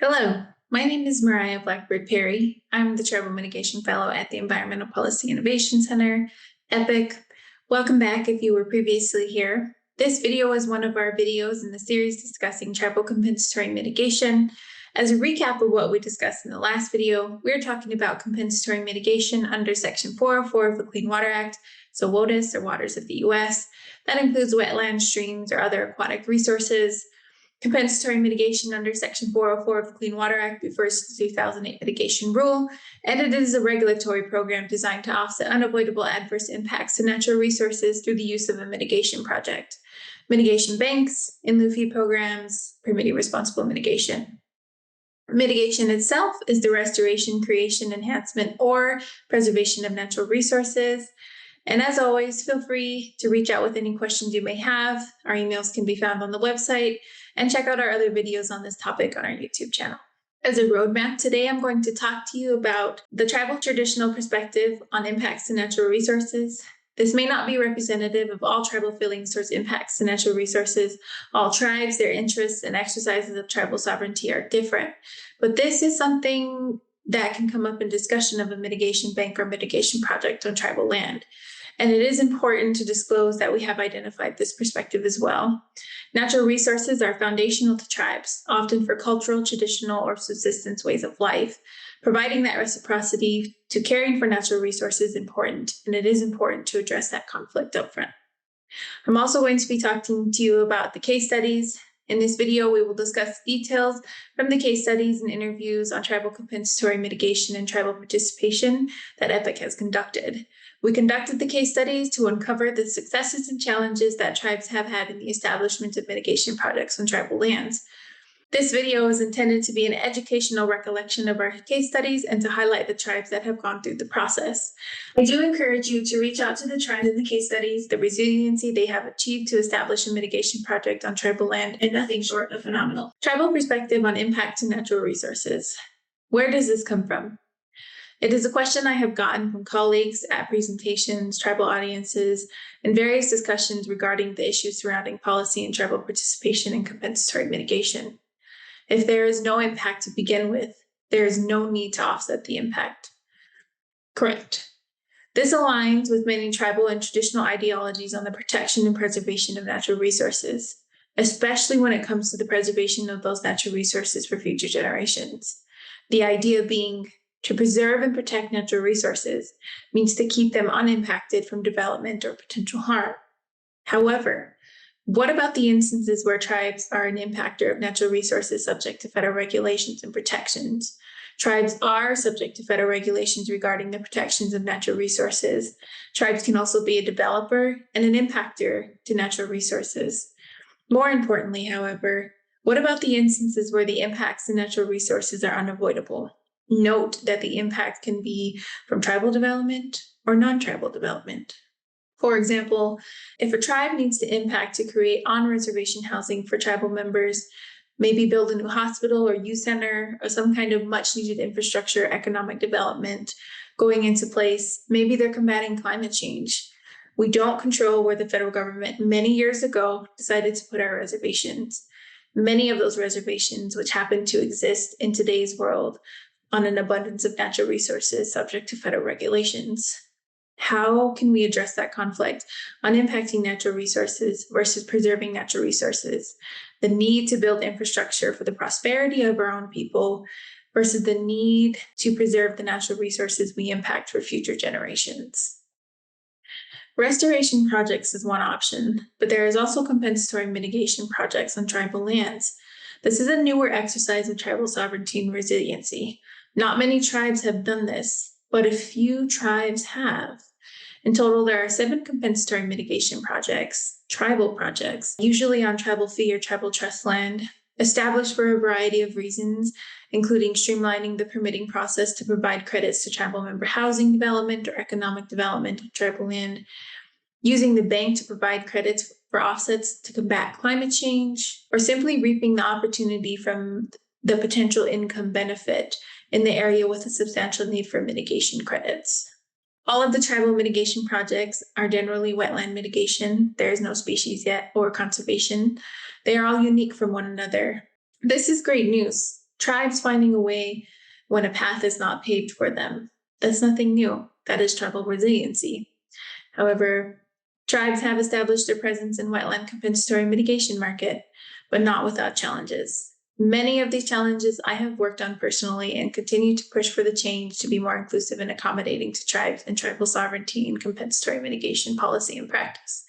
Hello, my name is Mariah Blackbird Perry. I'm the Tribal Mitigation Fellow at the Environmental Policy Innovation Center, EPIC. Welcome back if you were previously here. This video is one of our videos in the series discussing tribal compensatory mitigation. As a recap of what we discussed in the last video, we're talking about compensatory mitigation under Section 404 of the Clean Water Act, so WOTUS, or Waters of the U.S. That includes wetlands, streams, or other aquatic resources. Compensatory mitigation under Section 404 of the Clean Water Act refers to the 2008 mitigation rule, and it is a regulatory program designed to offset unavoidable adverse impacts to natural resources through the use of a mitigation project. Mitigation banks, in-lieu programs, permitting responsible mitigation. Mitigation itself is the restoration, creation, enhancement, or preservation of natural resources. And as always, feel free to reach out with any questions you may have. Our emails can be found on the website, and check out our other videos on this topic on our YouTube channel. As a roadmap, today I'm going to talk to you about the tribal traditional perspective on impacts to natural resources. This may not be representative of all tribal feelings towards impacts to natural resources. All tribes, their interests, and exercises of tribal sovereignty are different. But this is something that can come up in discussion of a mitigation bank or mitigation project on tribal land. And it is important to disclose that we have identified this perspective as well. Natural resources are foundational to tribes, often for cultural, traditional, or subsistence ways of life. Providing that reciprocity to caring for natural resources is important, and it is important to address that conflict up front. I'm also going to be talking to you about the case studies. In this video, we will discuss details from the case studies and interviews on tribal compensatory mitigation and tribal participation that EPIC has conducted. We conducted the case studies to uncover the successes and challenges that tribes have had in the establishment of mitigation projects on tribal lands. This video is intended to be an educational recollection of our case studies and to highlight the tribes that have gone through the process. I do encourage you to reach out to the tribes in the case studies. The resiliency they have achieved to establish a mitigation project on tribal land is nothing short of phenomenal. Tribal perspective on impact to natural resources. Where does this come from? It is a question I have gotten from colleagues at presentations, tribal audiences, and various discussions regarding the issues surrounding policy and tribal participation in compensatory mitigation. If there is no impact to begin with, there is no need to offset the impact. Correct. This aligns with many tribal and traditional ideologies on the protection and preservation of natural resources, especially when it comes to the preservation of those natural resources for future generations. The idea being to preserve and protect natural resources means to keep them unimpacted from development or potential harm. However, what about the instances where tribes are an impactor of natural resources subject to federal regulations and protections? Tribes are subject to federal regulations regarding the protections of natural resources. Tribes can also be a developer and an impactor to natural resources. More importantly, however, what about the instances where the impacts to natural resources are unavoidable? Note that the impact can be from tribal development or non-tribal development. For example, if a tribe needs to impact to create on-reservation housing for tribal members, maybe build a new hospital or youth center or some kind of much-needed infrastructure economic development going into place, maybe they're combating climate change. We don't control where the federal government many years ago decided to put our reservations. Many of those reservations, which happen to exist in today's world, on an abundance of natural resources subject to federal regulations. How can we address that conflict on impacting natural resources versus preserving natural resources? The need to build infrastructure for the prosperity of our own people versus the need to preserve the natural resources we impact for future generations. Restoration projects is one option, but there is also compensatory mitigation projects on tribal lands. This is a newer exercise of tribal sovereignty and resiliency. Not many tribes have done this, but a few tribes have. In total, there are 7 compensatory mitigation projects, tribal projects, usually on tribal fee or tribal trust land, established for a variety of reasons, including streamlining the permitting process to provide credits to tribal member housing development or economic development of tribal land, using the bank to provide credits for offsets to combat climate change, or simply reaping the opportunity from the potential income benefit in the area with a substantial need for mitigation credits. All of the tribal mitigation projects are generally wetland mitigation. There is no species yet or conservation. They are all unique from one another. This is great news. tribes finding a way when a path is not paved for them. That's nothing new. That is tribal resiliency. However, tribes have established their presence in wetland compensatory mitigation market, but not without challenges. Many of these challenges I have worked on personally and continue to push for the change to be more inclusive and accommodating to tribes and tribal sovereignty in compensatory mitigation policy and practice.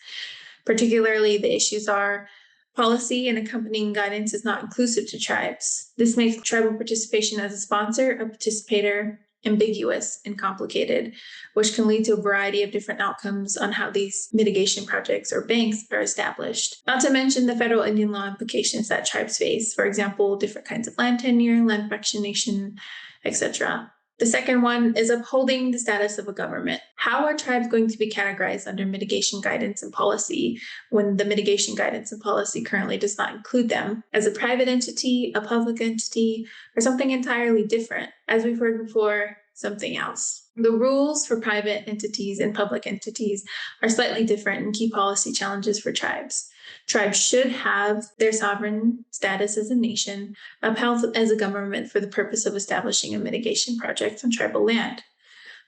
Particularly, the issues are policy and accompanying guidance is not inclusive to tribes. This makes tribal participation as a sponsor, a participator, ambiguous and complicated, which can lead to a variety of different outcomes on how these mitigation projects or banks are established. Not to mention the federal Indian law implications that tribes face, for example, different kinds of land tenure, land fractionation, etc. The second one is upholding the status of a government. How are tribes going to be categorized under mitigation guidance and policy when the mitigation guidance and policy currently does not include them? As a private entity, a public entity, or something entirely different? As we've heard before, something else. The rules for private entities and public entities are slightly different and key policy challenges for tribes. Tribes should have their sovereign status as a nation upheld as a government for the purpose of establishing a mitigation project on tribal land.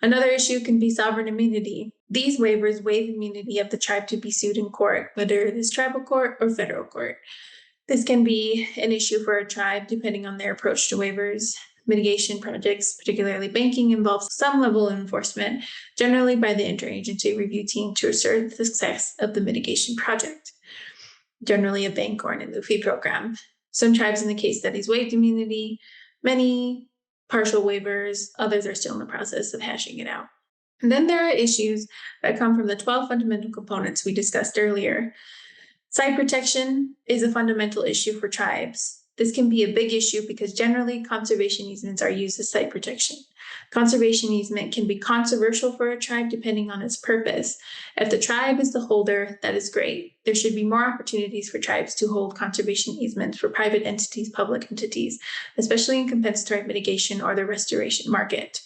Another issue can be sovereign immunity. These waivers waive immunity of the tribe to be sued in court, whether it is tribal court or federal court. This can be an issue for a tribe depending on their approach to waivers. Mitigation projects, particularly banking, involve some level of enforcement, generally by the interagency review team to assure the success of the mitigation project, generally a bank or an ILUFI program. Some tribes in the case studies waived immunity, many partial waivers, others are still in the process of hashing it out. And then there are issues that come from the 12 fundamental components we discussed earlier. Site protection is a fundamental issue for tribes. This can be a big issue because generally conservation easements are used as site protection. Conservation easement can be controversial for a tribe depending on its purpose. If the tribe is the holder, that is great. There should be more opportunities for tribes to hold conservation easements for private entities, public entities, especially in compensatory mitigation or the restoration market.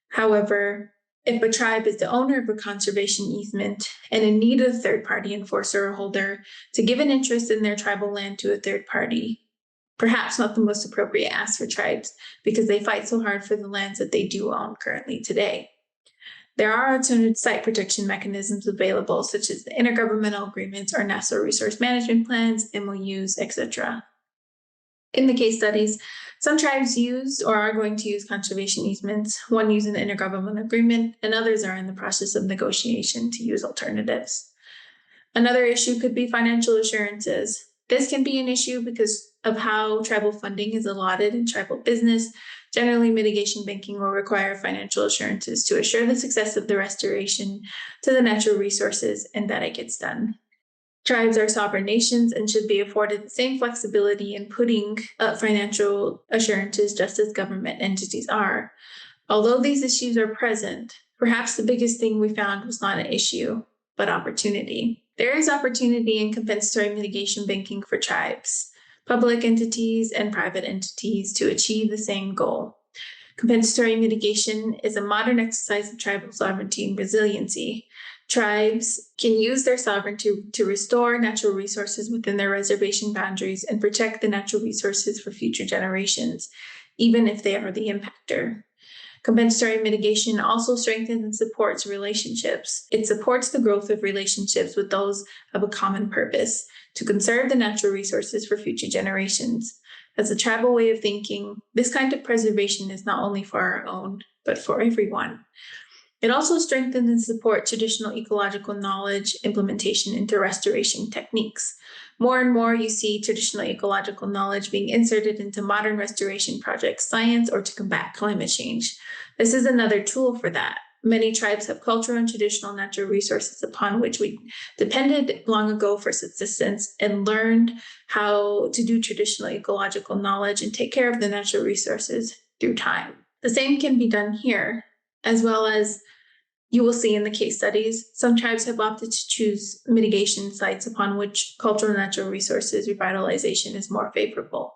However, if a tribe is the owner of a conservation easement and in need of a third-party enforcer or holder to give an interest in their tribal land to a third party, perhaps not the most appropriate ask for tribes because they fight so hard for the lands that they do own currently today. There are alternative site protection mechanisms available, such as the intergovernmental agreements or natural resource management plans, MOUs, etc. In the case studies, some tribes used or are going to use conservation easements, one using an intergovernmental agreement, and others are in the process of negotiation to use alternatives. Another issue could be financial assurances. This can be an issue because of how tribal funding is allotted in tribal business. Generally, mitigation banking will require financial assurances to assure the success of the restoration to the natural resources and that it gets done. Tribes are sovereign nations and should be afforded the same flexibility in putting up financial assurances just as government entities are. Although these issues are present, perhaps the biggest thing we found was not an issue, but opportunity. There is opportunity in compensatory mitigation banking for tribes, public entities, and private entities to achieve the same goal. Compensatory mitigation is a modern exercise of tribal sovereignty and resiliency. Tribes can use their sovereignty to restore natural resources within their reservation boundaries and protect the natural resources for future generations, even if they are the impactor. Compensatory mitigation also strengthens and supports relationships. It supports the growth of relationships with those of a common purpose to conserve the natural resources for future generations. As a tribal way of thinking, this kind of preservation is not only for our own, but for everyone. It also strengthens and supports traditional ecological knowledge implementation into restoration techniques. More and more, you see traditional ecological knowledge being inserted into modern restoration projects, science, or to combat climate change. This is another tool for that. Many tribes have cultural and traditional natural resources upon which we depended long ago for subsistence and learned how to do traditional ecological knowledge and take care of the natural resources through time. The same can be done here, as well as you will see in the case studies. Some tribes have opted to choose mitigation sites upon which cultural and natural resources revitalization is more favorable.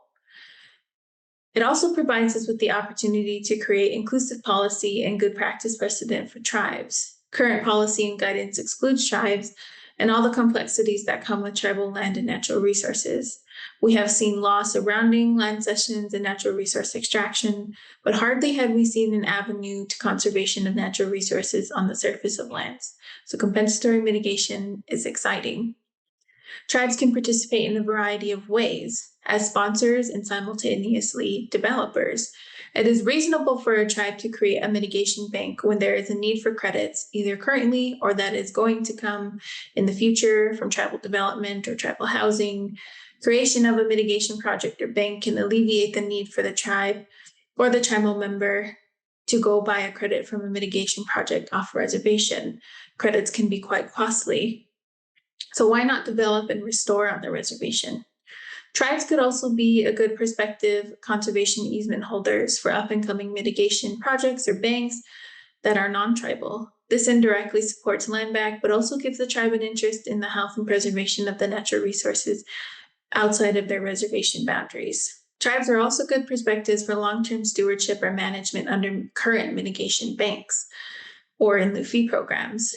It also provides us with the opportunity to create inclusive policy and good practice precedent for tribes. Current policy and guidance excludes tribes and all the complexities that come with tribal land and natural resources. We have seen laws surrounding land cessions and natural resource extraction, but hardly have we seen an avenue to conservation of natural resources on the surface of lands. So compensatory mitigation is exciting. Tribes can participate in a variety of ways as sponsors and simultaneously developers. It is reasonable for a tribe to create a mitigation bank when there is a need for credits, either currently or that is going to come in the future from tribal development or tribal housing. Creation of a mitigation project or bank can alleviate the need for the tribe or the tribal member to go buy a credit from a mitigation project off reservation. Credits can be quite costly. So why not develop and restore on the reservation? Tribes could also be a good prospective conservation easement holders for up and coming mitigation projects or banks that are non-tribal. This indirectly supports land back, but also gives the tribe an interest in the health and preservation of the natural resources outside of their reservation boundaries. Tribes are also good perspectives for long-term stewardship or management under current mitigation banks or in lieu fee programs.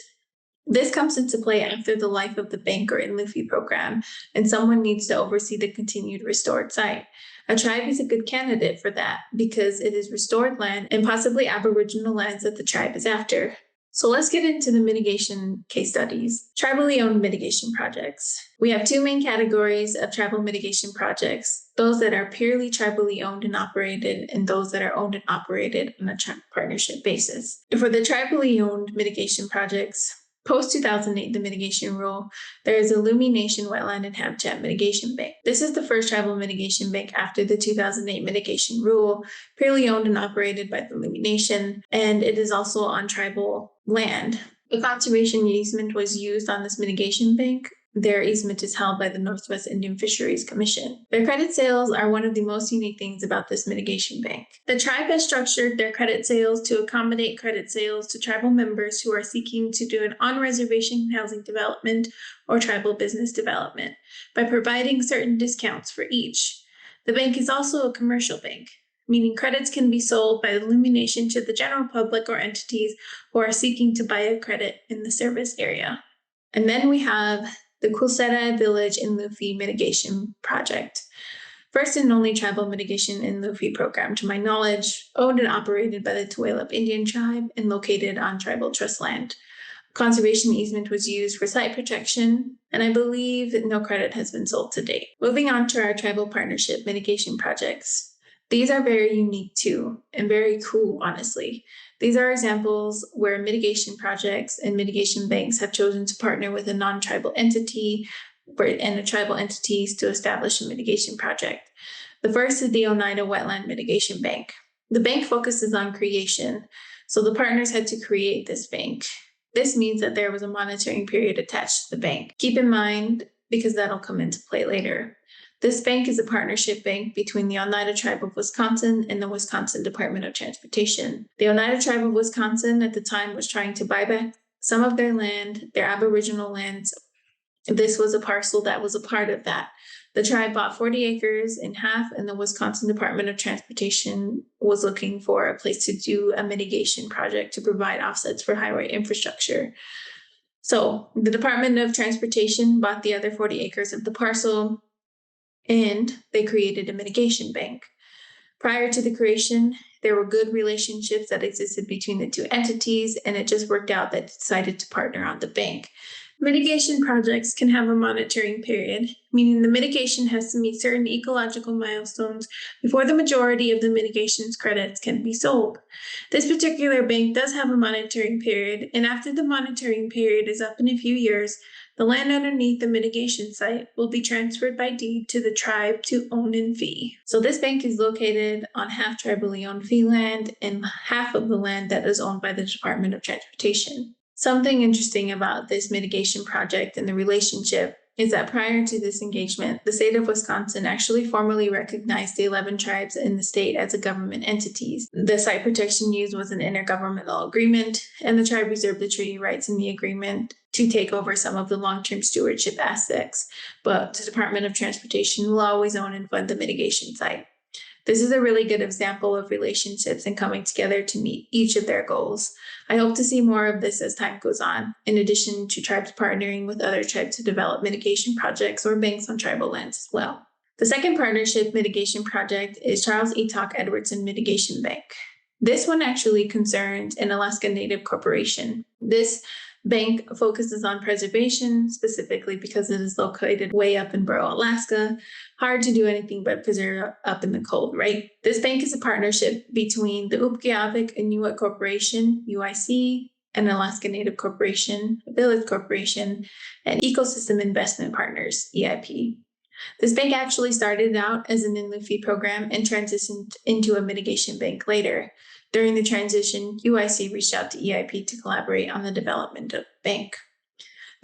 This comes into play after the life of the bank or in lieu fee program, and someone needs to oversee the continued restored site. A tribe is a good candidate for that because it is restored land and possibly Aboriginal lands that the tribe is after. So let's get into the mitigation case studies. Tribally owned mitigation projects. We have two main categories of tribal mitigation projects, those that are purely tribally owned and operated and those that are owned and operated on a partnership basis. For the tribally owned mitigation projects, post-2008, the mitigation rule, there is a Lumi Nation Wetland and Habitat Mitigation Bank. This is the first tribal mitigation bank after the 2008 mitigation rule, purely owned and operated by the Lumi Nation, and it is also on tribal land. A conservation easement was used on this mitigation bank. Their easement is held by the Northwest Indian Fisheries Commission. Their credit sales are one of the most unique things about this mitigation bank. The tribe has structured their credit sales to accommodate credit sales to tribal members who are seeking to do an on-reservation housing development or tribal business development by providing certain discounts for each. The bank is also a commercial bank, meaning credits can be sold by the Lumi Nation to the general public or entities who are seeking to buy a credit in the service area. And then we have the Kulsera Village in lieu fee mitigation project. First and only tribal mitigation in lieu fee program, to my knowledge, owned and operated by the Tulalip Indian tribe and located on tribal trust land. Conservation easement was used for site protection, and I believe that no credit has been sold to date. Moving on to our tribal partnership mitigation projects. These are very unique too, and very cool, honestly. These are examples where mitigation projects and mitigation banks have chosen to partner with a non-tribal entity and a tribal entities to establish a mitigation project. The first is the Oneida Wetland Mitigation Bank. The bank focuses on creation, so the partners had to create this bank. This means that there was a monitoring period attached to the bank. Keep in mind, because that'll come into play later. This bank is a partnership bank between the Oneida Tribe of Wisconsin and the Wisconsin Department of Transportation. The Oneida Tribe of Wisconsin at the time was trying to buy back some of their land, their Aboriginal lands. This was a parcel that was a part of that. The tribe bought 40 acres in half, and the Wisconsin Department of Transportation was looking for a place to do a mitigation project to provide offsets for highway infrastructure. So the Department of Transportation bought the other 40 acres of the parcel, and they created a mitigation bank. Prior to the creation, there were good relationships that existed between the two entities, and it just worked out that they decided to partner on the bank. Mitigation projects can have a monitoring period, meaning the mitigation has to meet certain ecological milestones before the majority of the mitigation's credits can be sold. This particular bank does have a monitoring period, and after the monitoring period is up in a few years, the land underneath the mitigation site will be transferred by deed to the tribe to own and fee. So this bank is located on half tribally owned fee land and half of the land that is owned by the Department of Transportation. Something interesting about this mitigation project and the relationship is that prior to this engagement, the state of Wisconsin actually formally recognized the 11 tribes in the state as a government entities. The site protection used was an intergovernmental agreement, and the tribe reserved the treaty rights in the agreement to take over some of the long-term stewardship aspects, but the Department of Transportation will always own and fund the mitigation site. This is a really good example of relationships and coming together to meet each of their goals. I hope to see more of this as time goes on, in addition to tribes partnering with other tribes to develop mitigation projects or banks on tribal lands as well. The second partnership mitigation project is Charles E. Talk Edwardson Mitigation Bank. This one actually concerns an Alaska Native corporation. This bank focuses on preservation, specifically because it is located way up in rural Alaska. Hard to do anything but preserve up in the cold, right? This bank is a partnership between the Upgiavik Inuit Corporation, UIC, and Alaska Native Corporation, Village Corporation, and Ecosystem Investment Partners, EIP. This bank actually started out as an inland fee program and transitioned into a mitigation bank later. During the transition, UIC reached out to EIP to collaborate on the development of the bank.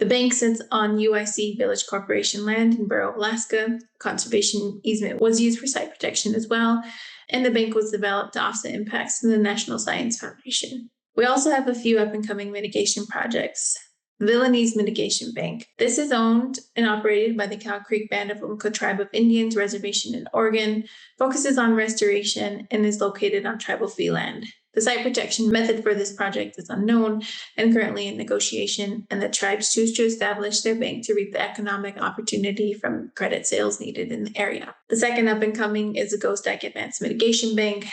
The bank sits on UIC Village Corporation land in Burrow, Alaska. Conservation easement was used for site protection as well, and the bank was developed to offset impacts to the National Science Foundation. We also have a few up-and-coming mitigation projects. Villainese Mitigation Bank. This is owned and operated by the Cow Creek Band of Umpqua Tribe of Indians Reservation in Oregon, focuses on restoration, and is located on tribal fee land. The site protection method for this project is unknown and currently in negotiation, and the tribes choose to establish their bank to reap the economic opportunity from credit sales needed in the area. The second up-and-coming is the Ghost Dyke Advanced Mitigation Bank.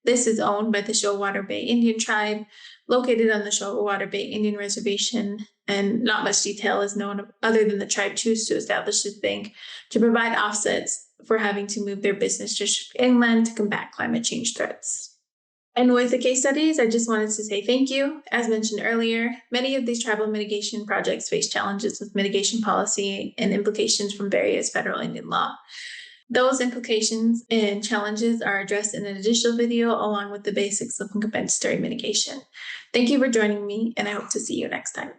This is owned by the Shoalwater Bay Indian Tribe, located on the Shoalwater Bay Indian Reservation, and not much detail is known other than the tribe chose to establish this bank to provide offsets for having to move their business just inland to combat climate change threats. And with the case studies, I just wanted to say thank you. As mentioned earlier, many of these tribal mitigation projects face challenges with mitigation policy and implications from various federal Indian law. Those implications and challenges are addressed in an additional video along with the basics of compensatory mitigation. Thank you for joining me, and I hope to see you next time.